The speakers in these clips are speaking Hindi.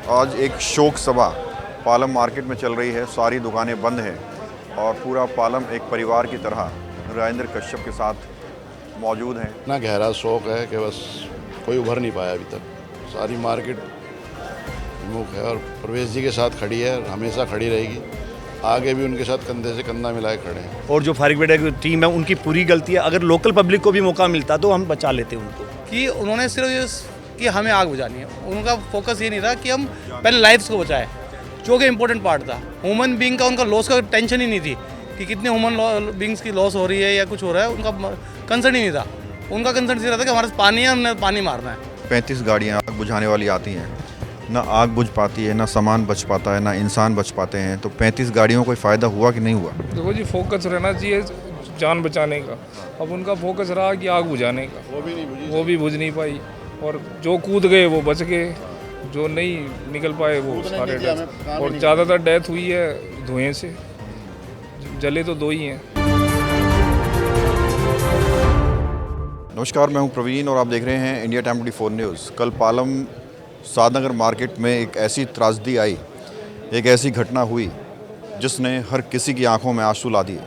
आज एक शोक सभा पालम मार्केट में चल रही है। सारी दुकानें बंद हैं और पूरा पालम एक परिवार की तरह राजेंद्र कश्यप के साथ मौजूद हैं। इतना गहरा शोक है कि बस कोई उभर नहीं पाया अभी तक। सारी मार्केट विमुख है और प्रवेश जी के साथ खड़ी है, हमेशा खड़ी रहेगी। आगे भी उनके साथ कंधे से कंधा मिलाए खड़े हैं। और जो फायर ब्रिगेड की टीम है उनकी पूरी गलती है। अगर लोकल पब्लिक को भी मौका मिलता तो हम बचा लेते उनको। कि उन्होंने सिर्फ ये कि हमें आग बुझानी है, उनका फोकस ये नहीं था कि हम पहले लाइफ्स को बचाएं, जो कि इम्पोर्टेंट पार्ट था। ह्यूमन बीइंग का उनका लॉस का टेंशन ही नहीं थी कि कितने ह्यूमन बीइंग्स की लॉस हो रही है या कुछ हो रहा है, उनका कंसर्न ही नहीं था। उनका कंसर्न ये रहता कि हमारे पास पानी है, हमने पानी मारना है। 35 गाड़ियाँ आग बुझाने वाली आती हैं, ना आग बुझ पाती है, ना सामान बच पाता है, ना इंसान बच पाते हैं। तो 35 गाड़ियों को फ़ायदा हुआ कि नहीं हुआ? देखो जी, फोकस रहना चाहिए जान बचाने का। अब उनका फोकस रहा कि आग बुझाने का, वो भी बुझ नहीं पाई। और जो कूद गए वो बच गए, जो नहीं निकल पाए वो सारे डेथ। और ज़्यादातर डेथ हुई है धुएं से, जले तो 2 ही हैं। नमस्कार, मैं हूं प्रवीण और आप देख रहे हैं इंडिया टाइम 24 न्यूज़। कल पालम सादनगर मार्केट में एक ऐसी त्रासदी आई, एक ऐसी घटना हुई जिसने हर किसी की आंखों में आंसू ला दिए।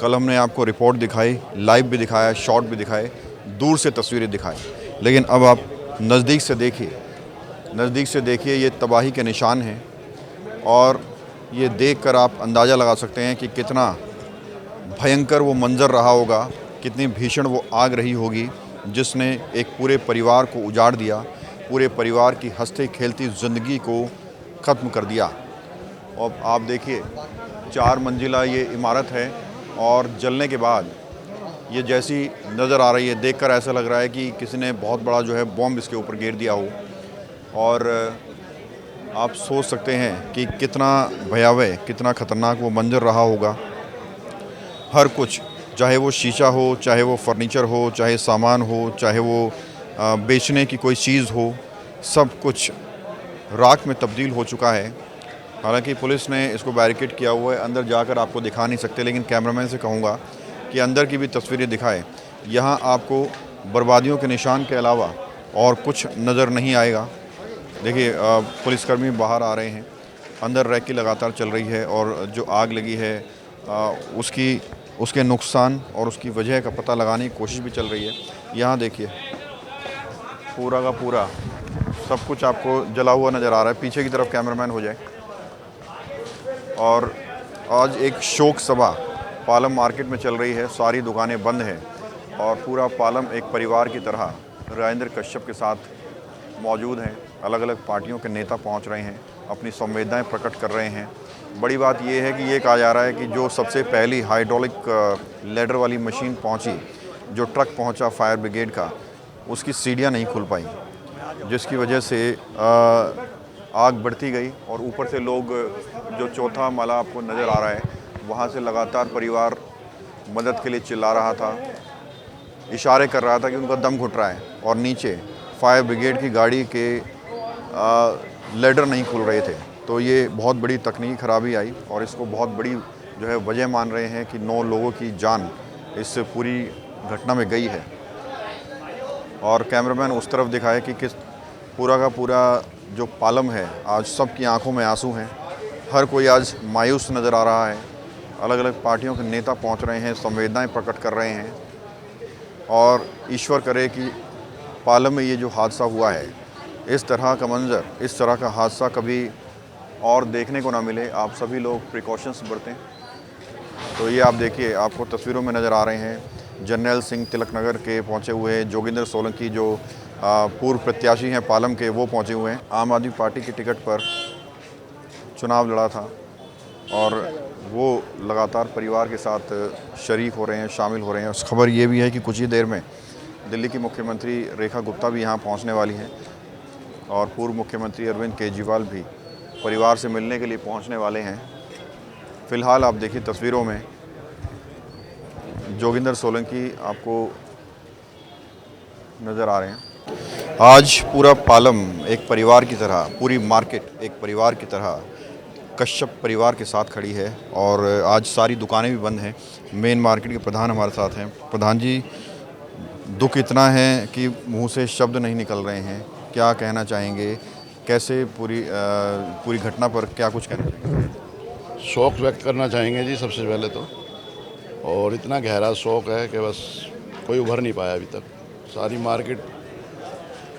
कल हमने आपको रिपोर्ट दिखाई, लाइव भी दिखाया, शॉट भी दिखाए, दूर से तस्वीरें दिखाई, लेकिन अब आप नज़दीक से देखिए ये तबाही के निशान हैं। और ये देखकर आप अंदाज़ा लगा सकते हैं कि कितना भयंकर वो मंज़र रहा होगा, कितनी भीषण वो आग रही होगी जिसने एक पूरे परिवार को उजाड़ दिया, पूरे परिवार की हंसती खेलती ज़िंदगी को ख़त्म कर दिया। और आप देखिए 4 मंजिला ये इमारत है और जलने के बाद ये जैसी नज़र आ रही है, देखकर ऐसा लग रहा है कि किसी ने बहुत बड़ा जो है बॉम्ब इसके ऊपर गिर दिया हो। और आप सोच सकते हैं कि कितना भयावह, कितना ख़तरनाक वो मंजर रहा होगा। हर कुछ, चाहे वो शीशा हो, चाहे वो फर्नीचर हो, चाहे सामान हो, चाहे वो बेचने की कोई चीज़ हो, सब कुछ राख में तब्दील हो चुका है। हालांकि पुलिस ने इसको बैरिकेड किया हुआ है, अंदर जाकर आपको दिखा नहीं सकते, लेकिन कैमरामैन से कहूँगा कि अंदर की भी तस्वीरें दिखाएं। यहाँ आपको बर्बादियों के निशान के अलावा और कुछ नज़र नहीं आएगा। देखिए पुलिसकर्मी बाहर आ रहे हैं, अंदर रैकी लगातार चल रही है और जो आग लगी है उसके नुकसान और उसकी वजह का पता लगाने की कोशिश भी चल रही है। यहाँ देखिए पूरा का पूरा सब कुछ आपको जला हुआ नज़र आ रहा है। पीछे की तरफ कैमरामैन हो जाए। और आज एक शोक सभा पालम मार्केट में चल रही है। सारी दुकानें बंद हैं और पूरा पालम एक परिवार की तरह राजेंद्र कश्यप के साथ मौजूद हैं। अलग अलग पार्टियों के नेता पहुंच रहे हैं, अपनी संवेदनाएं प्रकट कर रहे हैं। बड़ी बात यह है कि ये कहा जा रहा है कि जो सबसे पहली हाइड्रोलिक लैडर वाली मशीन पहुंची, जो ट्रक पहुंचा फायर ब्रिगेड का, उसकी सीढ़ियां नहीं खुल पाई, जिसकी वजह से आग बढ़ती गई। और ऊपर से लोग, जो चौथा माला आपको नज़र आ रहा है, वहाँ से लगातार परिवार मदद के लिए चिल्ला रहा था, इशारे कर रहा था कि उनका दम घुट रहा है। और नीचे फायर ब्रिगेड की गाड़ी के लैडर नहीं खुल रहे थे। तो ये बहुत बड़ी तकनीकी खराबी आई और इसको बहुत बड़ी जो है वजह मान रहे हैं कि 9 लोगों की जान इस पूरी घटना में गई है। और कैमरामैन उस तरफ दिखाए कि किस पूरा का पूरा जो पालम है, आज सबकी आंखों में आंसू हैं। हर कोई आज मायूस नज़र आ रहा है। अलग अलग पार्टियों के नेता पहुंच रहे हैं, संवेदनाएं प्रकट कर रहे हैं। और ईश्वर करे कि पालम में ये जो हादसा हुआ है, इस तरह का मंजर, इस तरह का हादसा कभी और देखने को ना मिले। आप सभी लोग प्रिकॉशंस बरतें। तो ये आप देखिए, आपको तस्वीरों में नज़र आ रहे हैं जर्नैल सिंह तिलक नगर के पहुँचे हुए हैं। जोगिंदर सोलंकी जो पूर्व प्रत्याशी हैं पालम के, वो पहुँचे हुए हैं। आम आदमी पार्टी की टिकट पर चुनाव लड़ा था और वो लगातार परिवार के साथ शरीक हो रहे हैं, शामिल हो रहे हैं। खबर ये भी है कि कुछ ही देर में दिल्ली की मुख्यमंत्री रेखा गुप्ता भी यहाँ पहुँचने वाली हैं और पूर्व मुख्यमंत्री अरविंद केजरीवाल भी परिवार से मिलने के लिए पहुँचने वाले हैं। फ़िलहाल आप देखिए तस्वीरों में जोगिंदर सोलंकी आपको नज़र आ रहे हैं। आज पूरा पालम एक परिवार की तरह, पूरी मार्केट एक परिवार की तरह कश्यप परिवार के साथ खड़ी है। और आज सारी दुकानें भी बंद हैं। मेन मार्केट के प्रधान हमारे साथ हैं। प्रधान जी, दुख इतना है कि मुंह से शब्द नहीं निकल रहे हैं, क्या कहना चाहेंगे? कैसे पूरी घटना पर क्या कुछ कहना चाहिए? शोक व्यक्त करना चाहेंगे जी सबसे पहले तो, और इतना गहरा शोक है कि बस कोई उभर नहीं पाया अभी तक। सारी मार्केट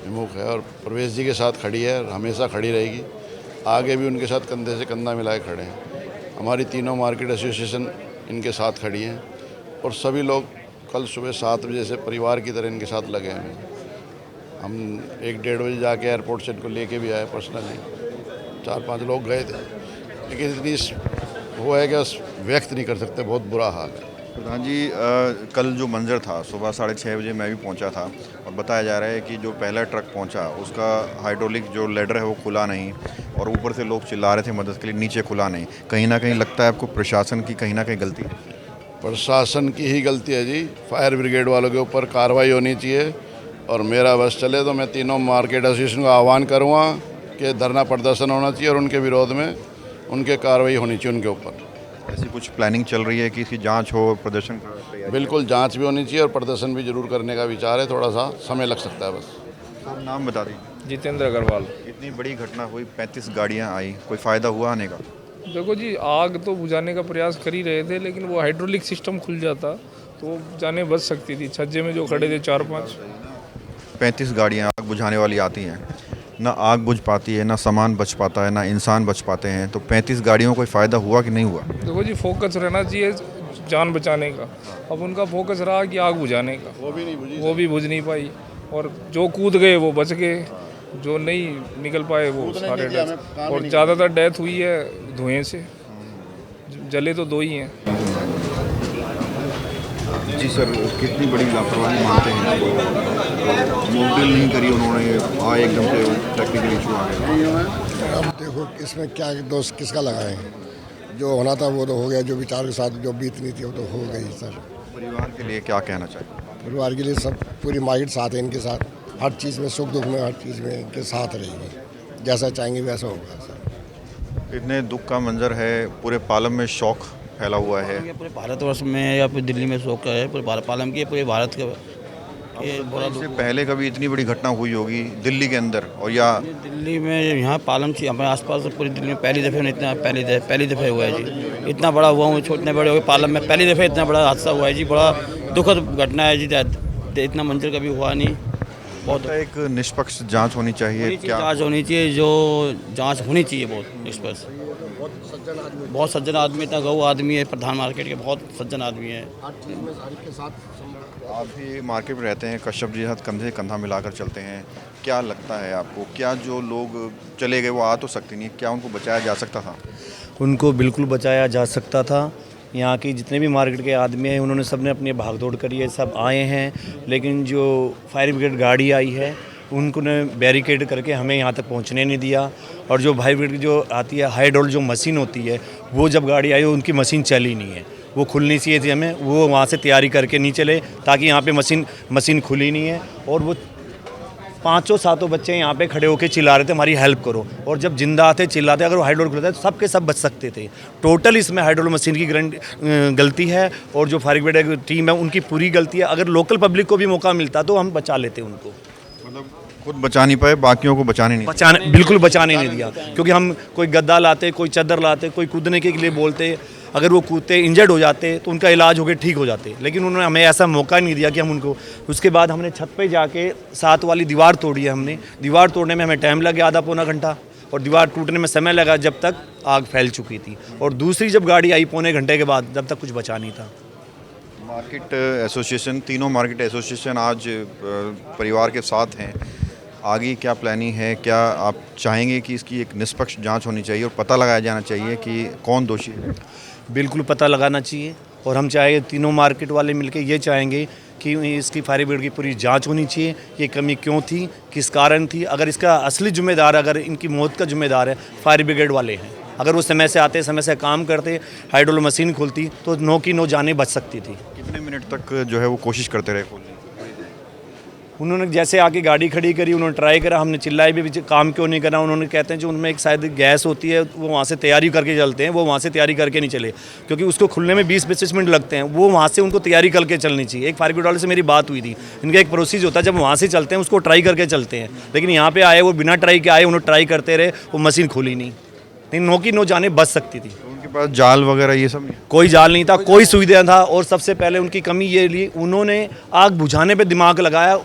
विमुख है और प्रवेश जी के साथ खड़ी है, हमेशा खड़ी रहेगी, आगे भी उनके साथ कंधे से कंधा मिलाए खड़े हैं। हमारी तीनों मार्केट एसोसिएशन इनके साथ खड़ी हैं और सभी लोग कल सुबह 7 बजे से परिवार की तरह इनके साथ लगे हैं। हम 1-1:30 बजे जाके एयरपोर्ट से इनको लेके भी आए पर्सनली, 4-5 लोग गए थे, लेकिन इतनी वो है कि बस व्यक्त नहीं कर सकते, बहुत बुरा हाल है। प्रधान जी, कल जो मंजर था सुबह 6:30 बजे मैं भी पहुंचा था और बताया जा रहा है कि जो पहला ट्रक पहुंचा उसका हाइड्रोलिक जो लेडर है वो खुला नहीं और ऊपर से लोग चिल्ला रहे थे मदद के लिए, नीचे खुला नहीं। कहीं ना कहीं लगता है आपको प्रशासन की कहीं ना कहीं गलती है? प्रशासन की ही गलती है जी। फायर ब्रिगेड वालों के ऊपर कार्रवाई होनी चाहिए और मेरा बस चले तो मैं तीनों मार्केट एसोसिएशन का आह्वान करूँगा कि धरना प्रदर्शन होना चाहिए और उनके विरोध में उनके कार्रवाई होनी चाहिए उनके ऊपर। ऐसी कुछ प्लानिंग चल रही है कि इसकी जांच हो, प्रदर्शन का तैयारी? बिल्कुल जांच भी होनी चाहिए और प्रदर्शन भी जरूर करने का विचार है, थोड़ा सा समय लग सकता है बस। सर, नाम बता दीजिए। जितेंद्र अग्रवाल। इतनी बड़ी घटना हुई, 35 गाड़ियाँ आई, कोई फ़ायदा हुआ आने का? देखो जी, आग तो बुझाने का प्रयास कर ही रहे थे, लेकिन वो हाइड्रोलिक सिस्टम खुल जाता तो जाने बच सकती थी। छज्जे में जो खड़े थे 4-5। 35 गाड़ियाँ आग बुझाने वाली आती हैं, ना आग बुझ पाती है, ना सामान बच पाता है, ना इंसान बच पाते हैं, तो 35 गाड़ियों कोई फ़ायदा हुआ कि नहीं हुआ? देखो जी, फोकस रहना चाहिए जान बचाने का। अब उनका फोकस रहा कि आग बुझाने का, वो भी बुझ नहीं पाई। और जो कूद गए वो बच गए, जो नहीं निकल पाए वो सारे डेथ। और ज़्यादातर डेथ हुई है धुएं से, जले तो 2 ही हैं। जी सर, कितनी बड़ी लापरवाही मानते हैं? मोबिल नहीं करी उन्होंने, एकदम से टेक्निकल इशू आ गया। अब देखो इसमें क्या दोष किसका लगा है? जो होना था वो तो हो गया, जो विचार के साथ जो बीतनी थी वो तो हो गई। सर, परिवार के लिए क्या कहना चाहिए? परिवार के लिए सब पूरी मार्केट साथ है इनके साथ, हर चीज़ में, सुख दुख में, हर चीज़ में इनके साथ रहेगी। जैसा चाहेंगे वैसा होगा। सर, इतने दुख का मंजर है, पूरे पालम में शौक फैला हुआ है। ये पूरे भारतवर्ष में या पूरी दिल्ली में शौक है, पूरे पालम की, पूरे भारत का ये बड़ा इससे पहले कभी इतनी बड़ी घटना हुई होगी दिल्ली के अंदर और या दिल्ली में? यहाँ पालम से हमारे आसपास पूरी दिल्ली में पहली दफ़े इतना पहली दफ़े हुआ है जी। इतना बड़ा हुआ हूँ, छोटे बड़े हो गए, पालम में पहली दफ़े इतना बड़ा हादसा हुआ है जी। बड़ा दुखद घटना है जी, इतना मंजर कभी हुआ नहीं। बहुत एक निष्पक्ष जांच होनी चाहिए। क्या जाँच होनी चाहिए, जो जाँच होनी चाहिए बहुत निष्पक्ष। बहुत सज्जन आदमी, इतना गौ आदमी है प्रधान मार्केट के, बहुत सज्जन आदमी है। आप भी मार्केट में रहते हैं, कश्यप जी के साथ कंधे से कंधा मिलाकर चलते हैं, क्या लगता है आपको? क्या जो लोग चले गए वो आ तो सकते नहीं, क्या उनको बचाया जा सकता था? उनको बिल्कुल बचाया जा सकता था। यहाँ की जितने भी मार्केट के आदमी हैं उन्होंने सबने अपनी भागदौड़ करी है, सब आए हैं, लेकिन जो फायर ब्रिगेड गाड़ी आई है उनको ने बैरिकेड करके हमें यहाँ तक पहुँचने नहीं दिया। और जो फायर ब्रिगेड जो आती है, हाइड्रोल जो मशीन होती है, वो जब गाड़ी आई उनकी मशीन चली नहीं है, वो खुलनी चाहिए थी। हमें वो वहाँ से तैयारी करके नहीं चले, ताकि यहाँ पे मशीन खुली नहीं है। और वो 5-7 बच्चे यहाँ पे खड़े होकर चिल्ला रहे थे हमारी हेल्प करो, और जब जिंदा आते चिल्लाते, अगर वो हाइड्रोल खुलता तो सब के सब बच सकते थे। टोटल इसमें हाइड्रोल मशीन की गलती है और जो फायर ब्रिगेड टीम है उनकी पूरी गलती है। अगर लोकल पब्लिक को भी मौका मिलता तो हम बचा लेते उनको। मतलब खुद बचा नहीं पाए, बाकियों को बिल्कुल बचाने नहीं दिया, क्योंकि हम कोई गद्दा लाते, कोई चादर लाते, कोई कूदने के लिए बोलते, अगर वो कूदते इंजर्ड हो जाते तो उनका इलाज होकर ठीक हो जाते, लेकिन उन्होंने हमें ऐसा मौका नहीं दिया कि हम उनको। उसके बाद हमने छत पे जाके 7 वाली दीवार तोड़ी है। हमने दीवार तोड़ने में हमें टाइम लग गया, आधा-पौना घंटा, और दीवार टूटने में समय लगा जब तक आग फैल चुकी थी। और दूसरी जब गाड़ी आई पौने घंटे के बाद, जब तक कुछ बचा नहीं था। मार्केट एसोसिएशन, तीनों मार्केट एसोसिएशन आज परिवार के साथ हैं। आगे क्या प्लानिंग है? क्या आप चाहेंगे कि इसकी एक निष्पक्ष जांच होनी चाहिए और पता लगाया जाना चाहिए कि कौन दोषी है? बिल्कुल पता लगाना चाहिए, और हम चाहे तीनों मार्केट वाले मिलके ये चाहेंगे कि इसकी फायर ब्रिगेड की पूरी जांच होनी चाहिए, ये कमी क्यों थी, किस कारण थी। अगर इसका असली जिम्मेदार, अगर इनकी मौत का जिम्मेदार है फायर ब्रिगेड वाले हैं, अगर वो समय से आते, समय से काम करते, हाइड्रोल मशीन खुलती तो 9 की 9 जानें बच सकती थी। कितने मिनट तक जो है वो कोशिश करते रहे खोलने? उन्होंने जैसे आके गाड़ी खड़ी करी, उन्होंने ट्राई करा, हमने चिल्लाए भी काम क्यों नहीं करा। उन्होंने कहते हैं जो उनमें एक शायद गैस होती है, वो वहाँ से तैयारी करके चलते हैं, वो वहाँ से तैयारी करके नहीं चले, क्योंकि उसको खुलने में 20-25 मिनट लगते हैं। वो वहाँ से उनको तैयारी करके चलनी चाहिए। एक फायर ब्रिगेड वाले से मेरी बात हुई थी, इनका एक प्रोसीजर होता है, जब वहाँ से चलते हैं उसको ट्राई करके चलते हैं, लेकिन यहाँ पे आए वो बिना ट्राई के आए, उन्होंने ट्राई करते रहे, वो मशीन खुली नहीं नो की नो जाने बच सकती थी। उनके पास जाल वगैरह ये सब नहीं? कोई जाल नहीं था, कोई सुविधा था। और सबसे पहले उनकी कमी ये ली, उन्होंने आग बुझाने पे दिमाग लगाया,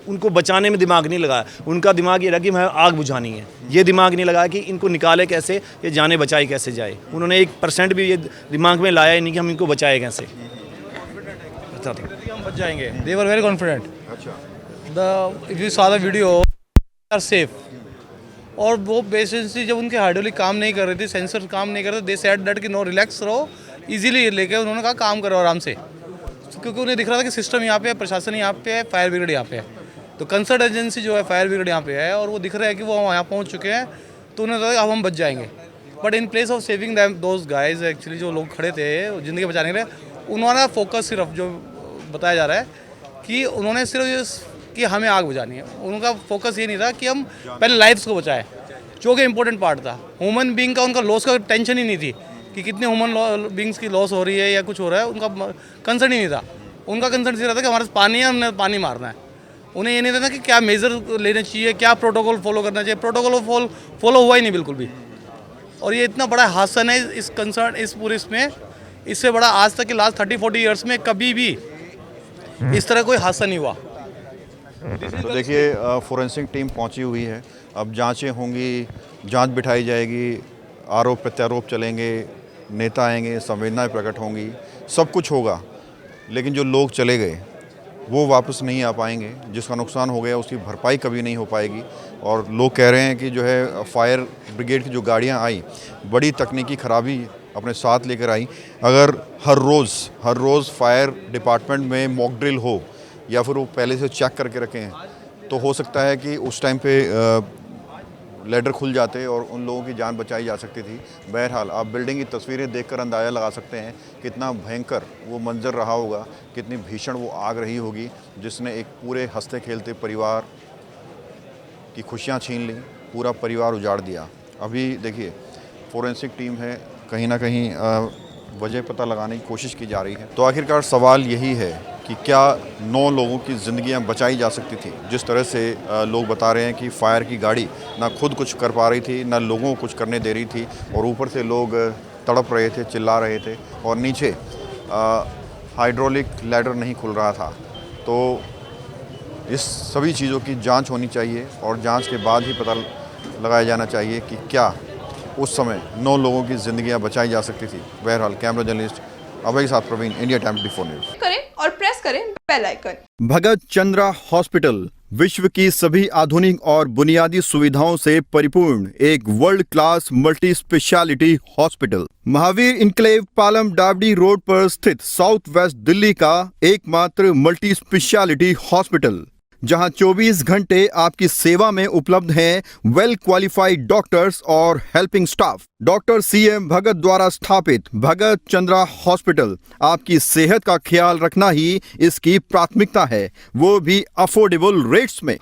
उनको बचाने में दिमाग नहीं लगाया। उनका दिमाग ये रहा कि मैं आग बुझानी है, ये दिमाग नहीं लगाया कि इनको निकाले कैसे, ये जाने बचाई कैसे जाए। उन्होंने 1% भी ये दिमाग में लाया ही नहीं कि हम इनको बचाए कैसे। हम बच जाएंगे, दे वर वेरी कॉन्फिडेंट। अच्छा, if you saw the video are safe. और वो बेसिकली जब उनके हाइड्रोलिक काम नहीं कर रही थी, सेंसर काम नहीं कर रहे थे, दे सेड दैट कि नो रिलैक्स रहो, इजीली लेके उन्होंने कहा काम करो आराम से, क्योंकि उन्हें दिख रहा था कि सिस्टम यहाँ पे है, प्रशासन यहाँ पे है, फायर ब्रिगेड यहाँ पे है, तो कंसर्ट एजेंसी जो है फायर ब्रिगेड यहाँ पे है, और वो दिख रहा है कि वो यहाँ पहुँच चुके हैं, तो उन्हें लगा अब हम बच जाएंगे। But in place of saving those guys, actually जो लोग खड़े थे ज़िंदगी बचाने के लिए, उन्होंने फोकस सिर्फ जो बताया जा रहा है कि उन्होंने सिर्फ कि हमें आग बुझानी है, उनका फोकस ये नहीं था कि हम पहले लाइफ्स को बचाएं, जो कि इम्पोर्टेंट पार्ट था। ह्यूमन बीइंग का उनका लॉस का टेंशन ही नहीं थी कि कितने ह्यूमन बीइंग्स की लॉस हो रही है या कुछ हो रहा है, उनका कंसर्न ही नहीं था। उनका कंसर्न ये रहता कि हमारे पास पानी है, हमने पानी मारना है। उन्हें ये नहीं था कि क्या मेजर लेने चाहिए, क्या प्रोटोकॉल फॉलो करना चाहिए। प्रोटोकॉल फॉलो हुआ ही नहीं बिल्कुल भी। और ये इतना बड़ा हादसा है इस कंसर्न, इस पूरे इसमें, इससे बड़ा आज तक के लास्ट 30-40 ईयर्स में कभी भी इस तरह कोई हादसा नहीं हुआ। तो देखिए फोरेंसिक टीम पहुंची हुई है, अब जांचें होंगी, जांच बिठाई जाएगी, आरोप प्रत्यारोप चलेंगे, नेता आएंगे, संवेदनाएं प्रकट होंगी, सब कुछ होगा, लेकिन जो लोग चले गए वो वापस नहीं आ पाएंगे। जिसका नुकसान हो गया उसकी भरपाई कभी नहीं हो पाएगी। और लोग कह रहे हैं कि जो है फायर ब्रिगेड की जो गाड़ियां आई, बड़ी तकनीकी खराबी अपने साथ लेकर आई। अगर हर रोज़ फायर डिपार्टमेंट में मॉक ड्रिल हो या फिर वो पहले से चेक करके रखे हैं, तो हो सकता है कि उस टाइम पे लेडर खुल जाते और उन लोगों की जान बचाई जा सकती थी। बहरहाल आप बिल्डिंग की तस्वीरें देखकर अंदाज़ा लगा सकते हैं कितना भयंकर वो मंजर रहा होगा, कितनी भीषण वो आग रही होगी, जिसने एक पूरे हंसते खेलते परिवार की खुशियाँ छीन ली, पूरा परिवार उजाड़ दिया। अभी देखिए फोरेंसिक टीम है, कहीं ना कहीं वजह पता लगाने की कोशिश की जा रही है। तो आखिरकार सवाल यही है कि क्या 9 लोगों की ज़िंदगियां बचाई जा सकती थी। जिस तरह से लोग बता रहे हैं कि फायर की गाड़ी ना खुद कुछ कर पा रही थी, ना लोगों को कुछ करने दे रही थी, और ऊपर से लोग तड़प रहे थे, चिल्ला रहे थे, और नीचे हाइड्रोलिक लैडर नहीं खुल रहा था। तो इस सभी चीज़ों की जांच होनी चाहिए और जांच के बाद ही पता लगाया जाना चाहिए कि क्या उस समय 9 लोगों की ज़िंदगियां बचाई जा सकती थी। बहरहाल कैमरा जर्नलिस्ट अभय के साथ प्रवीण, इंडिया टाइम 24 न्यूज़। करें और प्रेस करें बेल आइकन। भगत चंद्रा हॉस्पिटल विश्व की सभी आधुनिक और बुनियादी सुविधाओं से परिपूर्ण एक world class multi speciality hospital, Mahavir enclave Palam Dabri road पर स्थित साउथ वेस्ट दिल्ली का एकमात्र मल्टी स्पेशलिटी हॉस्पिटल, जहां 24 घंटे आपकी सेवा में उपलब्ध हैं वेल क्वालिफाइड डॉक्टर्स और हेल्पिंग स्टाफ। डॉक्टर CM भगत द्वारा स्थापित भगत चंद्रा हॉस्पिटल आपकी सेहत का ख्याल रखना ही इसकी प्राथमिकता है, वो भी अफोर्डेबल रेट्स में।